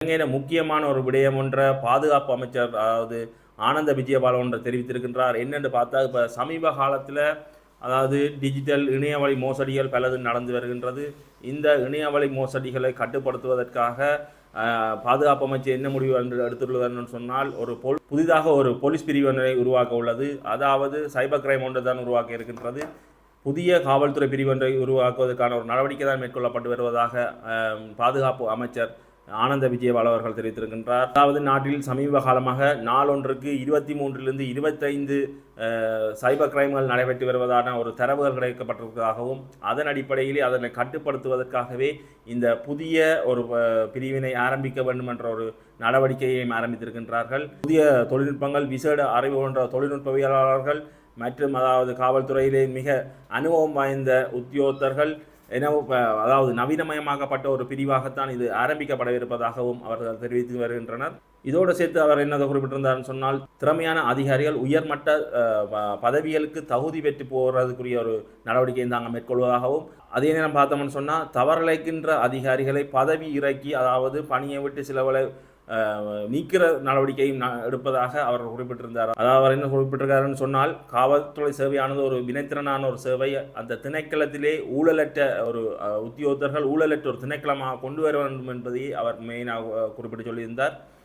இலங்கையில் முக்கியமான ஒரு விடயம் ஒன்றை பாதுகாப்பு அமைச்சர் அதாவது ஆனந்த விஜயபால ஒன்றை தெரிவித்திருக்கின்றார். என்னென்று பார்த்தா இப்போ சமீப காலத்தில் அதாவது டிஜிட்டல் இணையவழி மோசடிகள் பலது நடந்து வருகின்றது. இந்த இணையவழி மோசடிகளை கட்டுப்படுத்துவதற்காக பாதுகாப்பு அமைச்சர் என்ன முடிவு எடுத்துள்ளதுன்னு சொன்னால் புதிதாக ஒரு போலீஸ் பிரிவினை உருவாக்க உள்ளது. அதாவது சைபர் கிரைம் ஒன்று தான் உருவாக்க இருக்கின்றது. புதிய காவல்துறை பிரிவொன்றை உருவாக்குவதற்கான ஒரு நடவடிக்கை தான் மேற்கொள்ளப்பட்டு வருவதாக பாதுகாப்பு அமைச்சர் ஆனந்த விஜயபால அவர்கள் தெரிவித்திருக்கின்றார். அதாவது நாட்டில் சமீப காலமாக நாளொன்றுக்கு 23 25 சைபர் கிரைம்கள் நடைபெற்று வருவதான ஒரு தரவுகள் கிடைக்கப்பட்டிருப்பதாகவும் அதன் அடிப்படையிலே அதனை கட்டுப்படுத்துவதற்காகவே இந்த புதிய ஒரு பிரிவினை ஆரம்பிக்க வேண்டும் என்ற ஒரு நடவடிக்கையையும் ஆரம்பித்திருக்கின்றார்கள். புதிய தொழில்நுட்பங்கள், விசேட அறிவு கொண்ட தொழில்நுட்பவியலாளர்கள் மற்றும் அதாவது காவல்துறையிலே மிக அனுபவம் வாய்ந்த உத்தியோகத்தர்கள் அதாவது நவீனமயமாக்கப்பட்ட ஒரு பிரிவாகத்தான் இது ஆரம்பிக்கப்பட இருப்பதாகவும் அவர்கள் தெரிவித்து வருகின்றனர். இதோடு சேர்த்து அவர் என்ன குறிப்பிட்டிருந்தார்னு சொன்னால், திறமையான அதிகாரிகள் உயர்மட்ட பதவிகளுக்கு தகுதி பெற்று போகிறதுக்குரிய ஒரு நடவடிக்கையை தாங்க மேற்கொள்வதாகவும், அதே நேரம் பார்த்தோம்னு சொன்னால் தவறிழைக்கின்ற அதிகாரிகளை பதவி இறக்கி அதாவது பணியை விட்டு சிலவளை நீக்கிற நடவடிக்கையும் எடுப்பதாக அவர் குறிப்பிட்டிருந்தார். அதாவது அவர் என்ன குறிப்பிட்டிருக்காருன்னு சொன்னால், காவல்துறை சேவையானது ஒரு வினைத்திறனான ஒரு சேவை. அந்த திணைக்களத்திலே ஊழலற்ற ஒரு உத்தியோகத்தர்கள் ஊழலற்ற ஒரு திணைக்களமாக கொண்டு வர வேண்டும் என்பதை அவர் மெயினாக குறிப்பிட்டு சொல்லியிருந்தார்.